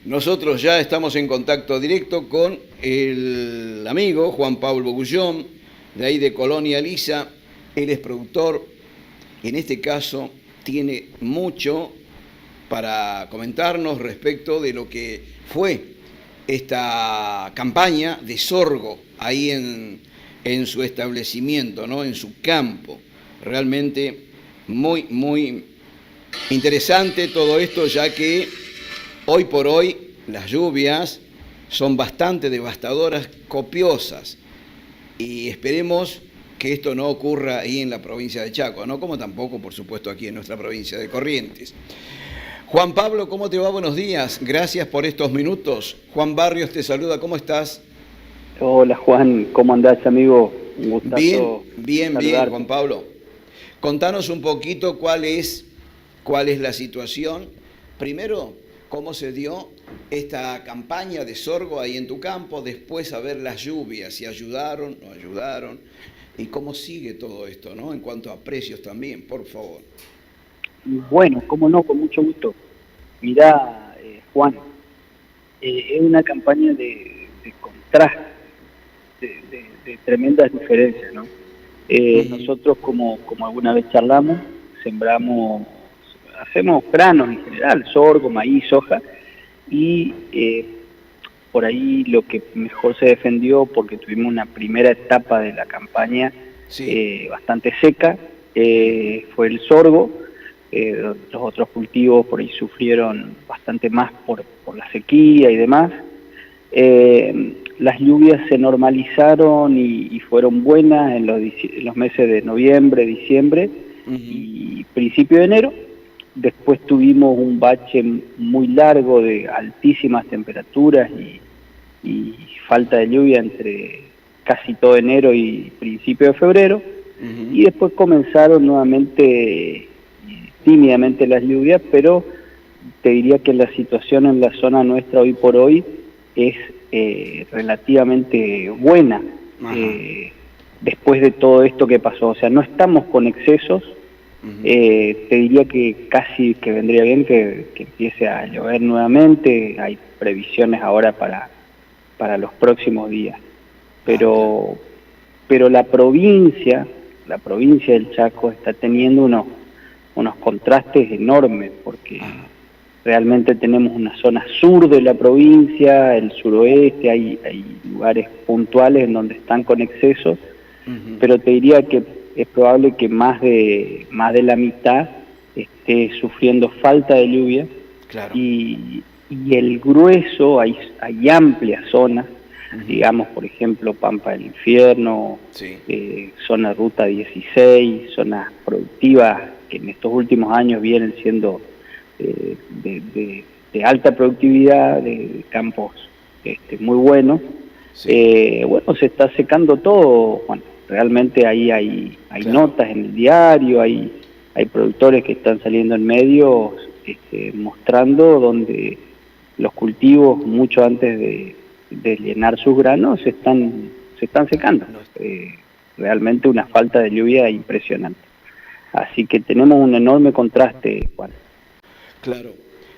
Nosotros ya estamos en contacto directo con el amigo Juan Pablo Bogullón, de ahí de Colonia Lisa. Él es productor, en este caso tiene mucho para comentarnos respecto de lo que fue esta campaña de sorgo ahí en su establecimiento, ¿no? En su campo. Realmente muy interesante todo esto, ya que hoy por hoy las lluvias son bastante devastadoras, copiosas, y esperemos que esto no ocurra ahí en la provincia de Chaco, ¿no? Como tampoco, por supuesto, aquí en nuestra provincia de Corrientes. Juan Pablo, ¿cómo te va? Buenos días. Gracias por estos minutos. Juan Barrios te saluda. ¿Cómo estás? Hola Juan, ¿cómo andás, amigo? Un gustazo Bien, saludarte. Juan Pablo. Contanos un poquito cuál es la situación. Primero, cómo se dio esta campaña de sorgo ahí en tu campo, después a ver las lluvias, si ayudaron, no ayudaron, y cómo sigue todo esto, ¿no? En cuanto a precios también, por favor. Bueno, cómo no, con mucho gusto. Mirá, Juan, es una campaña de contraste, de tremendas diferencias, ¿no? Nosotros, como alguna vez charlamos, sembramos, hacemos granos en general, sorgo, maíz, soja, y por ahí lo que mejor se defendió, porque tuvimos una primera etapa de la campaña Sí. bastante seca, fue el sorgo. Los otros cultivos por ahí sufrieron bastante más por la sequía y demás. Las lluvias se normalizaron y fueron buenas en los meses de noviembre, diciembre y principio de enero. Después tuvimos un bache muy largo de altísimas temperaturas y falta de lluvia entre casi todo enero y principio de febrero. Y después comenzaron nuevamente tímidamente las lluvias, pero te diría que la situación en la zona nuestra hoy por hoy es relativamente buena después de todo esto que pasó. O sea, no estamos con excesos. Te diría que casi que vendría bien que empiece a llover nuevamente. Hay previsiones ahora para los próximos días. Pero la provincia del Chaco está teniendo unos contrastes enormes, porque realmente tenemos una zona sur de la provincia, el suroeste, hay lugares puntuales en donde están con excesos, pero te diría que es probable que más de la mitad esté sufriendo falta de lluvia. Claro. Y el grueso, hay amplias zonas, digamos, por ejemplo, Pampa del Infierno, sí. Zona Ruta 16, zonas productivas que en estos últimos años vienen siendo de alta productividad, de campos muy buenos. Sí. Bueno, se está secando todo, Juan. Realmente ahí hay Claro. notas en el diario, hay productores que están saliendo en medios mostrando donde los cultivos, mucho antes de llenar sus granos, se están secando. Realmente una falta de lluvia impresionante. Así que tenemos un enorme contraste, Juan. Claro.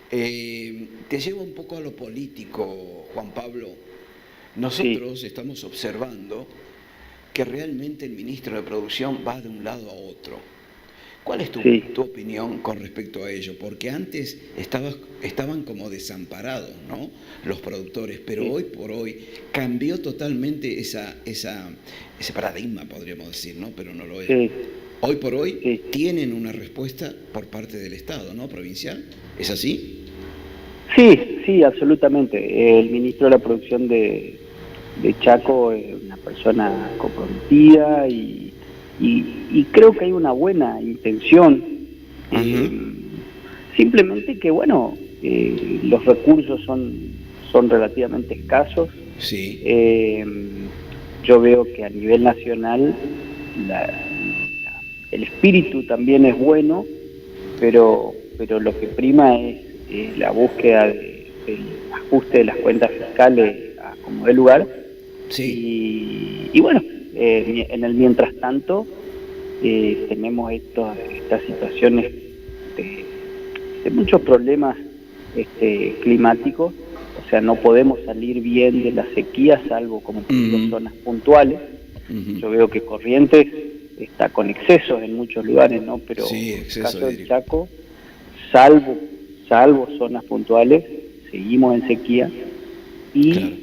Te llevo un poco a lo político, Juan Pablo. Nosotros estamos observando que realmente el ministro de Producción va de un lado a otro. ¿Cuál es tu opinión con respecto a ello? Porque antes estaban como desamparados, ¿no?, los productores, pero hoy por hoy cambió totalmente ese paradigma, podríamos decir, ¿no? Pero no lo es. Hoy por hoy tienen una respuesta por parte del Estado, ¿no?, provincial. ¿Es así? Sí, absolutamente. El ministro de la Producción de Chaco es una persona comprometida y creo que hay una buena intención. Simplemente que, bueno, los recursos son relativamente escasos. Sí. Yo veo que a nivel nacional el espíritu también es bueno, pero lo que prima es la búsqueda del ajuste de las cuentas fiscales a como dé lugar. Y bueno, en el mientras tanto tenemos estas situaciones de muchos problemas climáticos sea, no podemos salir bien de la sequía, salvo como zonas puntuales. Yo veo que Corrientes está con excesos en muchos lugares, ¿no? Pero sí, en el caso del Chaco, salvo zonas puntuales, seguimos en sequía y claro.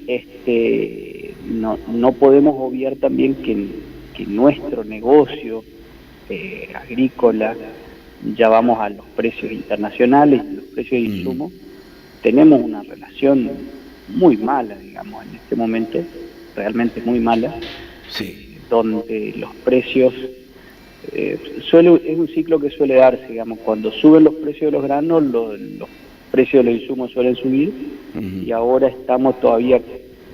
No podemos obviar también que nuestro negocio agrícola, ya vamos a los precios internacionales, los precios de insumos, tenemos una relación muy mala, digamos, en este momento, realmente muy mala, donde los precios, es un ciclo que suele darse, digamos, cuando suben los precios de los granos, los precios de los insumos suelen subir, y ahora estamos todavía,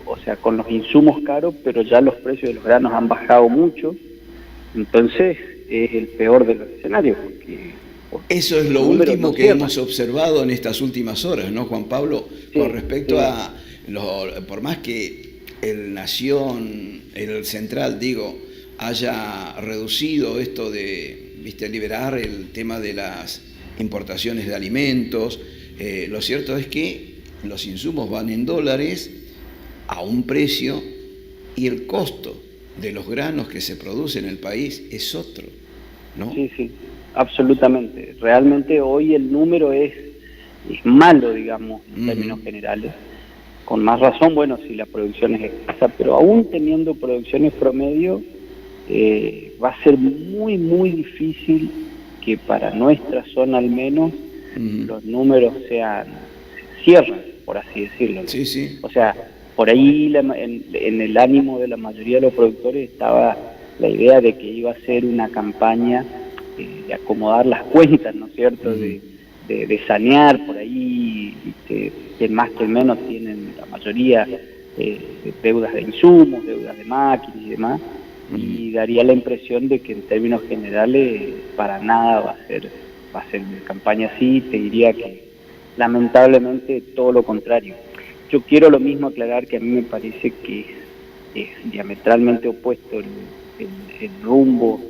o sea, con los insumos caros, pero ya los precios de los granos han bajado mucho, entonces es el peor de los escenarios, porque eso es lo último que hemos observado en estas últimas horas, ¿no, Juan Pablo? Sí, con respecto a, por más que el Nación, el Central, digo, haya reducido esto de, liberar el tema de las importaciones de alimentos, lo cierto es que los insumos van en dólares a un precio y el costo de los granos que se producen en el país es otro, ¿no? Sí, sí. Absolutamente. Realmente hoy el número es malo, digamos, en términos generales. Con más razón, bueno, si la producción es escasa, pero aún teniendo producciones promedio, va a ser muy, muy difícil que para nuestra zona al menos los números cierren, por así decirlo. Sí, sí. O sea, por ahí en el ánimo de la mayoría de los productores estaba la idea de que iba a ser una campaña de acomodar las cuentas, ¿no es cierto?, de sanear por ahí, que más que menos tienen la mayoría deudas de insumos, deudas de máquinas y demás, y daría la impresión de que en términos generales para nada va a ser una campaña así. Te diría que lamentablemente todo lo contrario. Yo quiero lo mismo aclarar, que a mí me parece que es diametralmente opuesto el rumbo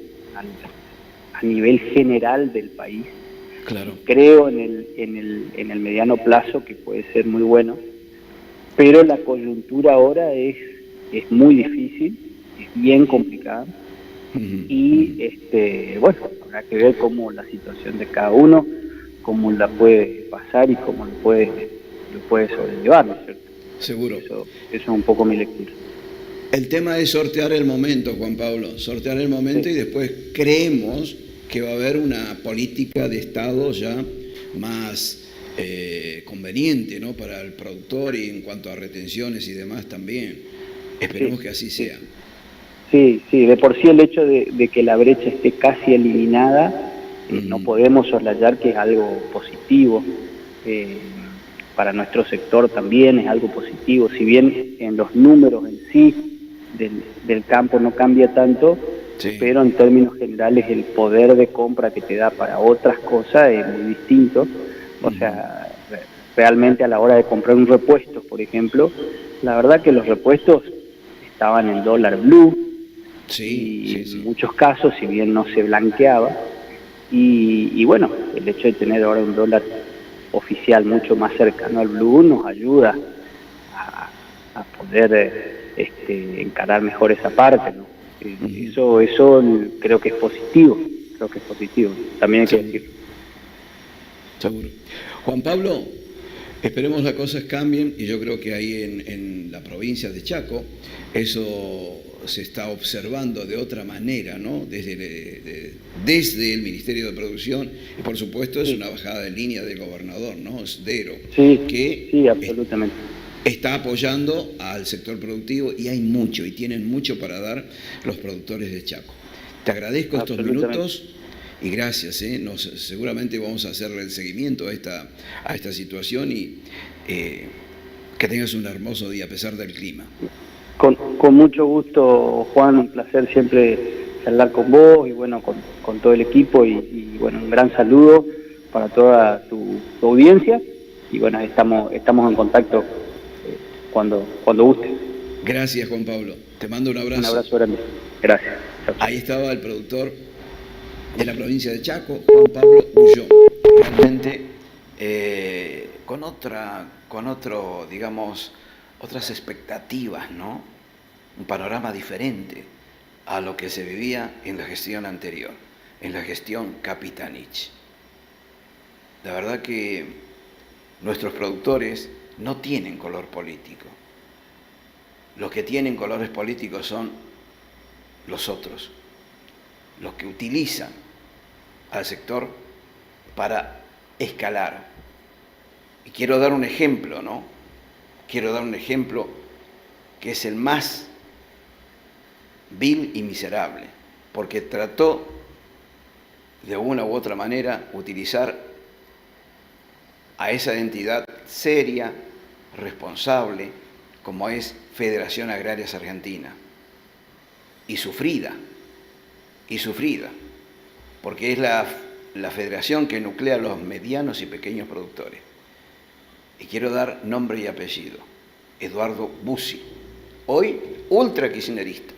a nivel general del país. Claro. Creo en el mediano plazo que puede ser muy bueno, pero la coyuntura ahora es muy difícil, es bien complicada, y bueno, habrá que ver cómo la situación de cada uno, cómo la puede pasar y cómo lo puede sobrellevar, ¿no es cierto? Seguro. Eso es un poco mi lectura. El tema es sortear el momento, Juan Pablo, sortear el momento, y después creemos que va a haber una política de Estado ya más conveniente, ¿no?, para el productor, y en cuanto a retenciones y demás también. Esperemos que así sea. Sí, de por sí el hecho de que la brecha esté casi eliminada, no podemos soslayar que es algo positivo. Para nuestro sector también es algo positivo, si bien en los números en sí del campo no cambia tanto, pero en términos generales el poder de compra que te da para otras cosas es muy distinto. O sea, realmente a la hora de comprar un repuesto, por ejemplo, la verdad que los repuestos estaban en dólar blue, en muchos casos, si bien no se blanqueaba, y bueno, el hecho de tener ahora un dólar oficial mucho más cercano al blue nos ayuda a poder encarar mejor esa parte, ¿no? Eso creo que es positivo, también hay que decirlo. Seguro. Juan Pablo, esperemos las cosas cambien, y yo creo que ahí en la provincia de Chaco eso se está observando de otra manera, ¿no? Desde el Ministerio de Producción, y por supuesto es una bajada de línea del gobernador, ¿no?, Sdero, que absolutamente está apoyando al sector productivo, y hay mucho, y tienen mucho para dar los productores de Chaco. Te agradezco estos minutos y gracias, seguramente vamos a hacerle el seguimiento a esta situación, y que tengas un hermoso día a pesar del clima. Con mucho gusto, Juan, un placer siempre charlar con vos y bueno, con todo el equipo, y bueno, un gran saludo para toda tu audiencia, y bueno, estamos en contacto cuando guste. Gracias, Juan Pablo. Te mando un abrazo. Un abrazo grande. Gracias. Chau. Ahí estaba el productor de la provincia de Chaco, Juan Pablo Bullón. Realmente con con otro, digamos, otras expectativas, ¿no? Un panorama diferente a lo que se vivía en la gestión anterior, en la gestión Capitanich. La verdad que nuestros productores no tienen color político. Los que tienen colores políticos son los otros, los que utilizan al sector para escalar. Y quiero dar un ejemplo, ¿no? Quiero dar un ejemplo que es el más vil y miserable, porque trató de una u otra manera utilizar a esa entidad seria, responsable, como es Federación Agraria Argentina, y sufrida, porque es la federación que nuclea a los medianos y pequeños productores. Y quiero dar nombre y apellido: Eduardo Bussi, hoy ultra kirchnerista.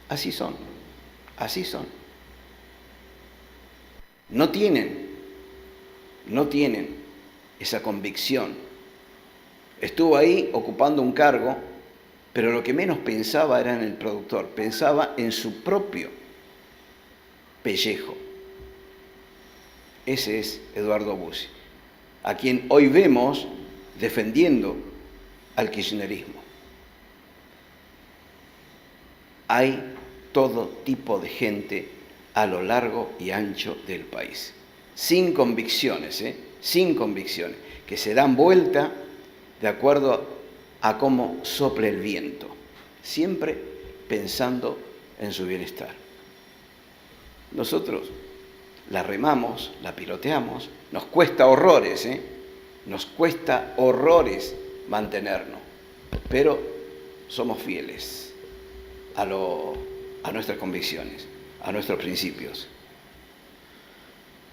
Así son. No tienen esa convicción. Estuvo ahí ocupando un cargo, pero lo que menos pensaba era en el productor, pensaba en su propio pellejo. Ese es Eduardo Bussi, a quien hoy vemos defendiendo al kirchnerismo. Hay todo tipo de gente a lo largo y ancho del país, sin convicciones, que se dan vuelta de acuerdo a cómo sople el viento, siempre pensando en su bienestar. Nosotros la remamos, la piloteamos, nos cuesta horrores, mantenernos, pero somos fieles a nuestras convicciones, a nuestros principios.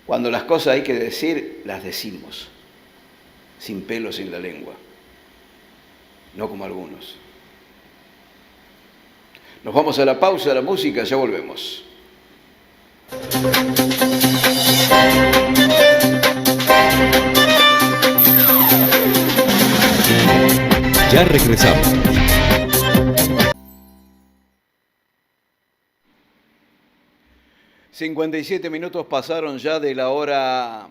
Cuando las cosas hay que decir, las decimos, sin pelos en la lengua, no como algunos. Nos vamos a la pausa de la música, ya volvemos. Ya regresamos. ...57 minutos pasaron ya de la hora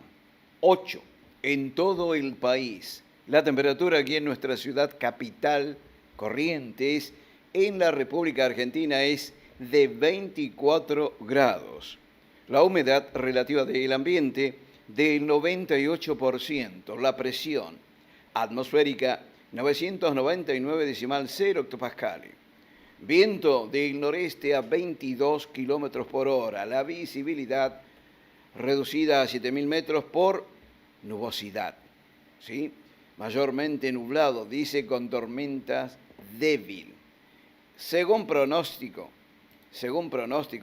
8 en todo el país. La temperatura aquí en nuestra ciudad capital, Corrientes, en la República Argentina, es de 24 grados. La humedad relativa del ambiente del 98%. La presión atmosférica 999,0 hectopascales. Viento del noreste a 22 kilómetros por hora. La visibilidad reducida a 7.000 metros por nubosidad, ¿sí? Mayormente nublado, dice, con tormentas débil. Según pronóstico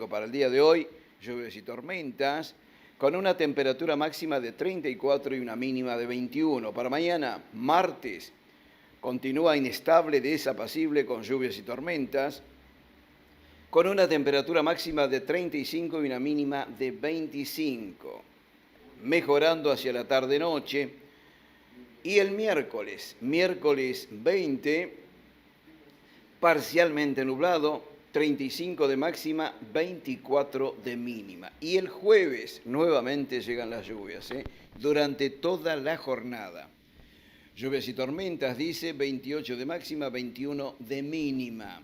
para el día de hoy, lluvias y tormentas, con una temperatura máxima de 34 y una mínima de 21. Para mañana, martes, continúa inestable, desapacible, con lluvias y tormentas, con una temperatura máxima de 35 y una mínima de 25, mejorando hacia la tarde-noche. Y el miércoles 20, parcialmente nublado, 35 de máxima, 24 de mínima. Y el jueves nuevamente llegan las lluvias, durante toda la jornada. Lluvias y tormentas, dice, 28 de máxima, 21 de mínima.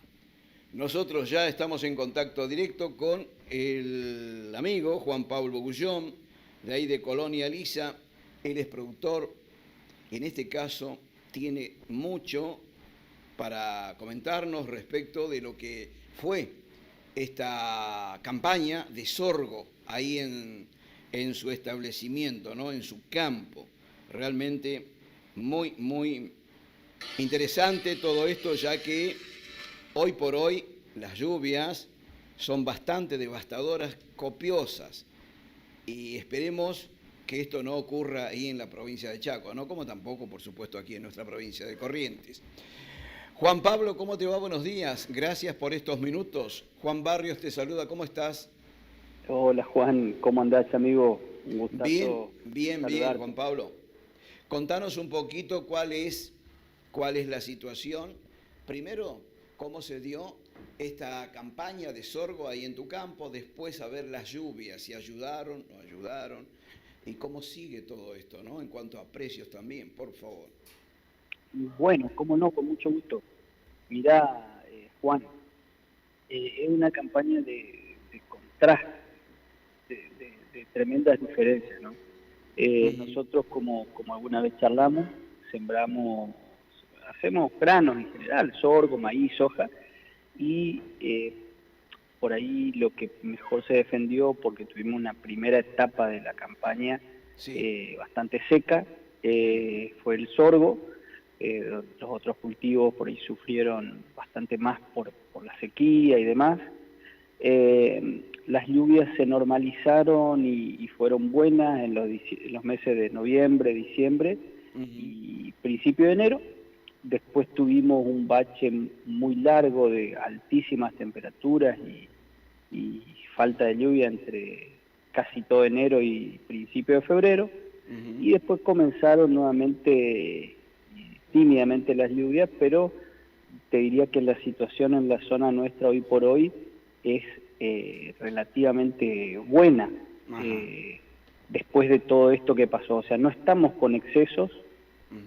Nosotros ya estamos en contacto directo con el amigo Juan Pablo Bogullón, de ahí de Colonia Lisa. Él es productor, y en este caso tiene mucho para comentarnos respecto de lo que fue esta campaña de sorgo ahí en su establecimiento, ¿no? En su campo. Realmente muy, muy interesante todo esto, ya que hoy por hoy las lluvias son bastante devastadoras, copiosas, y esperemos que esto no ocurra ahí en la provincia de Chaco, ¿no? Como tampoco, por supuesto, aquí en nuestra provincia de Corrientes. Juan Pablo, ¿cómo te va? Buenos días. Gracias por estos minutos. Juan Barrios te saluda. ¿Cómo estás? Hola Juan, ¿cómo andás, amigo? Un gustazo. Bien, Juan Pablo. Contanos un poquito cuál es la situación. Primero, cómo se dio esta campaña de sorgo ahí en tu campo, después a ver las lluvias, si ayudaron, no ayudaron, y cómo sigue todo esto, ¿no? En cuanto a precios también, por favor. Bueno, cómo no, con mucho gusto. Mirá, Juan, es una campaña de contraste, de tremendas diferencias, ¿no? Nosotros, como alguna vez charlamos, sembramos, hacemos granos en general, sorgo, maíz, soja, y por ahí lo que mejor se defendió, porque tuvimos una primera etapa de la campaña Sí. bastante seca, fue el sorgo. Los otros cultivos por ahí sufrieron bastante más por la sequía y demás. Las lluvias se normalizaron y fueron buenas en los meses de noviembre, diciembre y principio de enero. Después tuvimos un bache muy largo de altísimas temperaturas y falta de lluvia entre casi todo enero y principio de febrero. Y después comenzaron nuevamente tímidamente las lluvias, pero te diría que la situación en la zona nuestra hoy por hoy es relativamente buena después de todo esto que pasó. O sea, no estamos con excesos.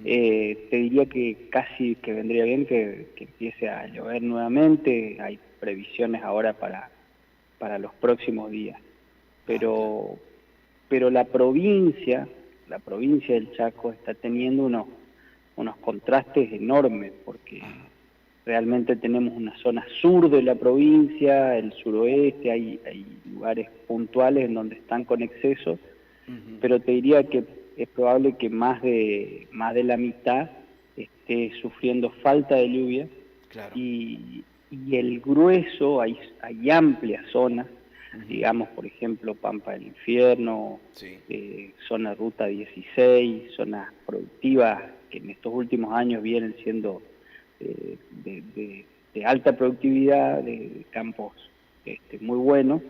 Te diría que casi que vendría bien que empiece a llover nuevamente. Hay previsiones ahora para los próximos días. Pero la provincia del Chaco está teniendo unos contrastes enormes, porque realmente tenemos una zona sur de la provincia, el suroeste, hay lugares puntuales en donde están con excesos, pero te diría que es probable que más de la mitad esté sufriendo falta de lluvia. Claro. Y el grueso, hay amplias zonas, digamos, por ejemplo, Pampa del Infierno, Sí. Zona Ruta 16, zonas productivas que en estos últimos años vienen siendo de alta productividad, de campos muy buenos.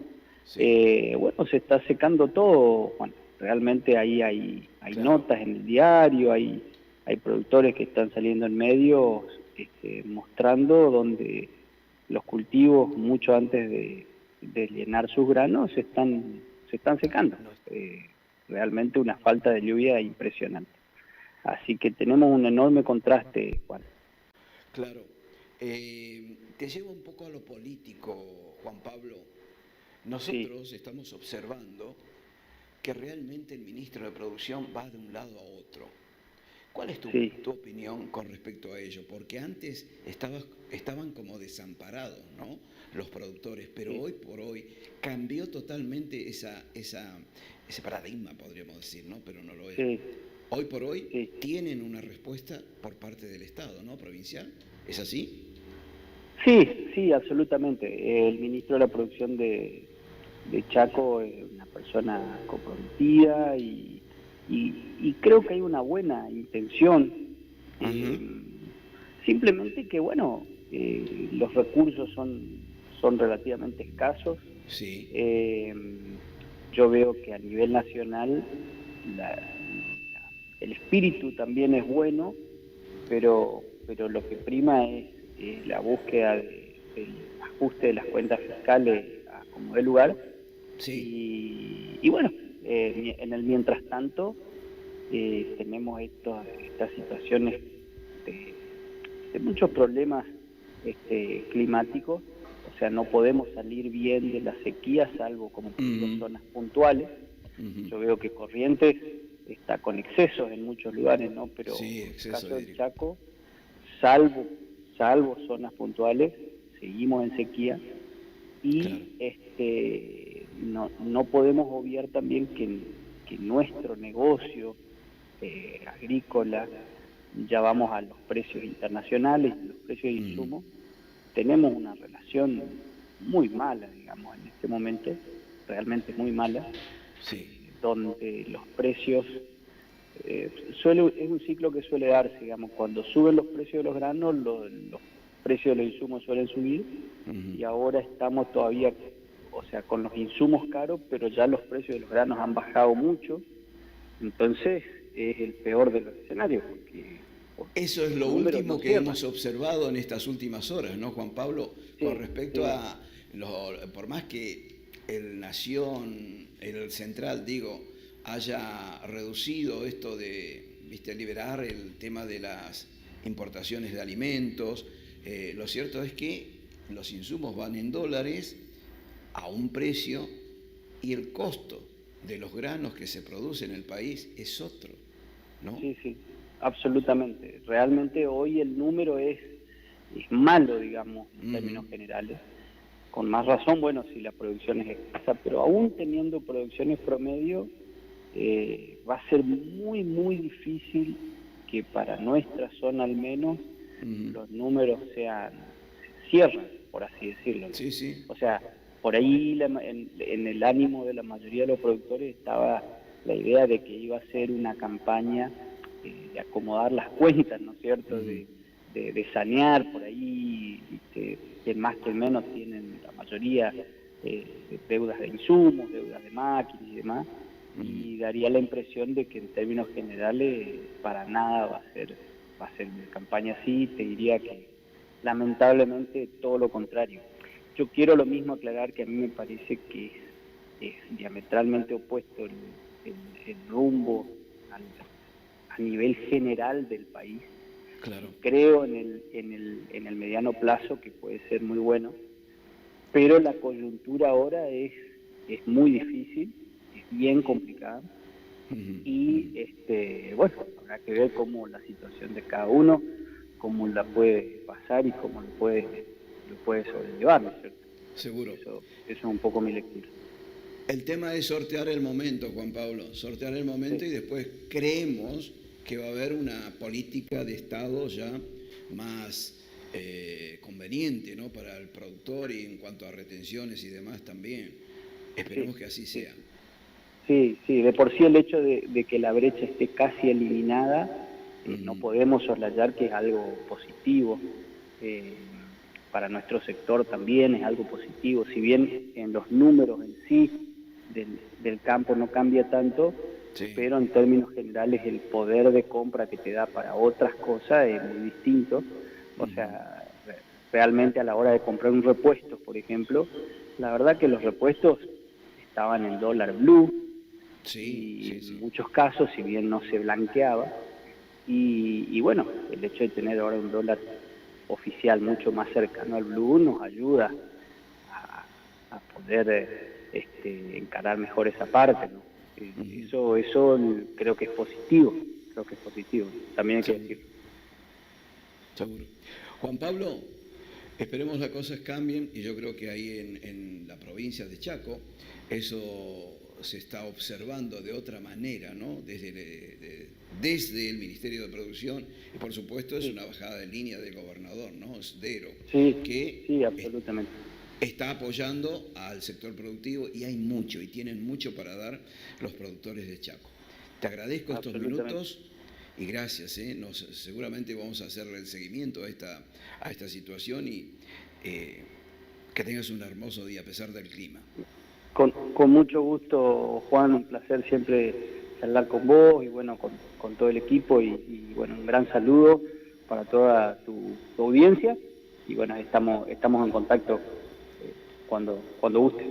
Sí. Bueno, se está secando todo, Juan. Realmente ahí hay Claro. notas en el diario, hay productores que están saliendo en medios mostrando donde los cultivos, mucho antes de llenar sus granos, se están secando. No, Realmente una falta de lluvia impresionante. Así que tenemos un enorme contraste, Juan. claro. Te llevo un poco a lo político, Juan Pablo. Sí, Nosotros estamos observando que realmente el ministro de Producción va de un lado a otro. ¿Cuál es sí. tu opinión con respecto a ello? Porque antes estaban como desamparados, ¿no? Los productores, pero Sí. hoy por hoy cambió totalmente ese paradigma, podríamos decir, ¿no? Pero no lo es. Sí, Hoy por hoy sí. tienen una respuesta por parte del Estado, ¿no? Provincial. ¿Es así? Sí, sí, absolutamente. El ministro de la Producción de Chaco es una persona comprometida y creo que hay una buena intención. Eh, Simplemente que, bueno, los recursos son relativamente escasos. Sí. Yo veo que a nivel nacional el espíritu también es bueno, pero lo que prima es la búsqueda del ajuste de las cuentas fiscales a como dé lugar. Sí. Y bueno, en el mientras tanto tenemos estas situaciones de muchos problemas climáticos. O sea, no podemos salir bien de la sequía, salvo como por zonas puntuales. Yo veo que Corrientes está con excesos en muchos lugares, ¿no? Pero Sí, en el exceso caso del hídrico. Chaco, salvo zonas puntuales, seguimos en sequía. Y no podemos obviar también que nuestro negocio agrícola, ya vamos a los precios internacionales, los precios de insumos, tenemos una relación muy mala, digamos, en este momento, realmente muy mala, Sí. donde los precios, es un ciclo que suele darse, digamos, cuando suben los precios de los granos, los precios de los insumos suelen subir, y ahora estamos todavía, o sea, con los insumos caros, pero ya los precios de los granos han bajado mucho. Entonces es el peor de los escenarios, porque Eso es lo los números último no que cierran. hemos observado en estas últimas horas, ¿no, Juan Pablo? Sí, Con respecto sí, a, por más que el Nación, el Central, digo, haya reducido esto de, viste, liberar el tema de las importaciones de alimentos, lo cierto es que los insumos van en dólares a un precio y el costo de los granos que se producen en el país es otro, ¿no? sí, sí, absolutamente. Realmente hoy el número es malo, digamos, en Ujú. términos generales. Con más razón, bueno, si la producción es escasa, pero aún teniendo producciones promedio, va a ser muy, muy difícil que para nuestra zona al menos Ujú. los números cierren, por así decirlo. Sí, sí. O sea, por ahí en el ánimo de la mayoría de los productores estaba la idea de que iba a ser una campaña de acomodar las cuentas, ¿no es cierto? Ujú. De sanear por ahí, que más que menos tienen la mayoría deudas de insumos, deudas de máquinas y demás, Ujú. y daría la impresión de que en términos generales para nada va a ser una campaña así. Te diría que lamentablemente todo lo contrario. Yo quiero lo mismo aclarar, que a mí me parece que es diametralmente opuesto el rumbo al, a nivel general del país, Claro. y creo en el mediano plazo que puede ser muy bueno, pero la coyuntura ahora es muy difícil, es bien complicada, Ujú. y Ujú. bueno, habrá que ver cómo la situación de cada uno, cómo la puede pasar y cómo lo puede sobrellevar, ¿no es cierto? Seguro. Eso es un poco mi lectura. El tema es sortear el momento, Juan Pablo, sortear el momento Sí, y después creemos que va a haber una política de Estado ya más conveniente, ¿no? Para el productor y en cuanto a retenciones y demás también. sí, Esperemos que así sí. sea. Sí, sí, de por sí el hecho de que la brecha esté casi eliminada, no Ujú. podemos soslayar que es algo positivo. eh, para nuestro sector también es algo positivo, si bien en los números en sí del campo no cambia tanto, Sí. pero en términos generales el poder de compra que te da para otras cosas es muy distinto. O Ujú. sea, realmente a la hora de comprar un repuesto, por ejemplo, la verdad que los repuestos estaban en dólar blue, Sí, y sí, en sí. muchos casos, si bien no se blanqueaba, y bueno, el hecho de tener ahora un dólar oficial mucho más cercano al blue nos ayuda a poder encarar mejor esa parte, ¿no? Ujú. Eso creo que es positivo, también hay que Seguro. decirlo. Seguro. Juan Pablo, esperemos las cosas cambien y yo creo que ahí en la provincia de Chaco eso se está observando de otra manera, ¿no? Desde el Ministerio de Producción y por supuesto es Sí, una bajada de línea del gobernador, ¿no? Sdero, sí, que sí, absolutamente. está apoyando al sector productivo y hay mucho y tienen mucho para dar los productores de Chaco. Te agradezco estos Absolutamente. minutos y gracias. Seguramente vamos a hacer el seguimiento a esta situación y que tengas un hermoso día a pesar del clima. Con mucho gusto, Juan, un placer siempre charlar con vos y bueno, con todo el equipo, y bueno, un gran saludo para toda tu audiencia, y bueno, estamos en contacto cuando gustes.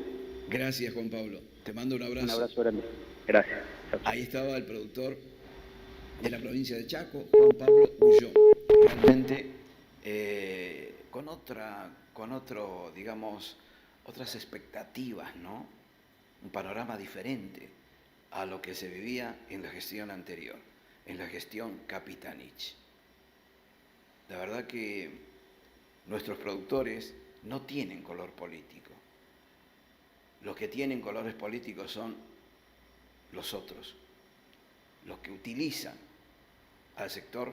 Gracias, Juan Pablo. Te mando un Un abrazo. abrazo grande. Gracias. Chao, chao. Ahí estaba el productor de la provincia de Chaco, Juan Pablo Bullón. Realmente con otro, digamos, otras expectativas, ¿no? Un panorama diferente a lo que se vivía en la gestión anterior, en la gestión Capitanich. La verdad que nuestros productores no tienen color político. Los que tienen colores políticos son los otros, los que utilizan al sector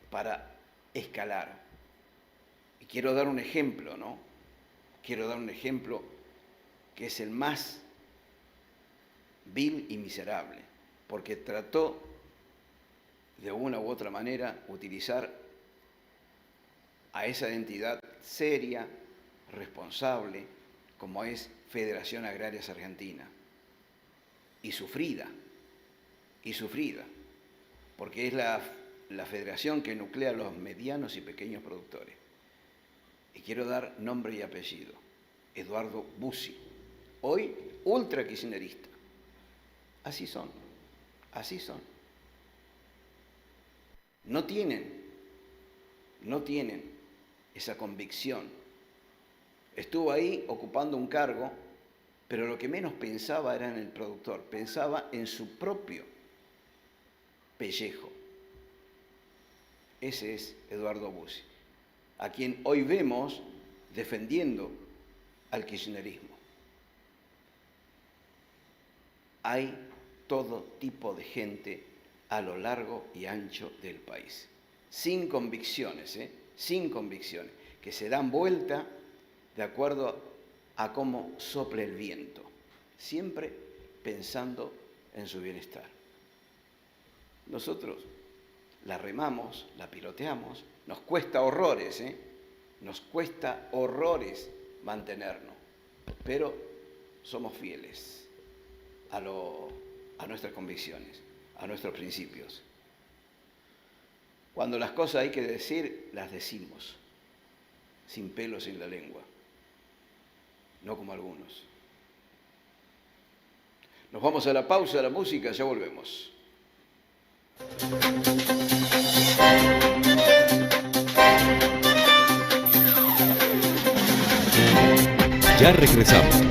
para escalar. Y quiero dar un ejemplo, ¿no? Quiero dar un ejemplo que es el más vil y miserable, porque trató de una u otra manera utilizar a esa entidad seria, responsable, como es Federación Agrarias Argentina, y sufrida, y sufrida. porque es la federación que nuclea a los medianos y pequeños productores. Y quiero dar nombre y apellido. Eduardo Bussi, hoy ultra kirchnerista. Así son, así son. No tienen esa convicción. Estuvo ahí ocupando un cargo, pero lo que menos pensaba era en el productor, pensaba en su propio pellejo. Ese es Eduardo Bussi, a quien hoy vemos defendiendo al kirchnerismo. Hay todo tipo de gente a lo largo y ancho del país, sin convicciones, sin convicciones, que se dan vuelta de acuerdo a cómo sople el viento, siempre pensando en su bienestar. Nosotros la remamos, la piloteamos, nos cuesta horrores, nos cuesta horrores mantenernos, pero somos fieles a nuestras convicciones, a nuestros principios. Cuando las cosas hay que decir, las decimos, sin pelos en la lengua, no como algunos. Nos vamos a la pausa de la música, ya volvemos. Ya regresamos.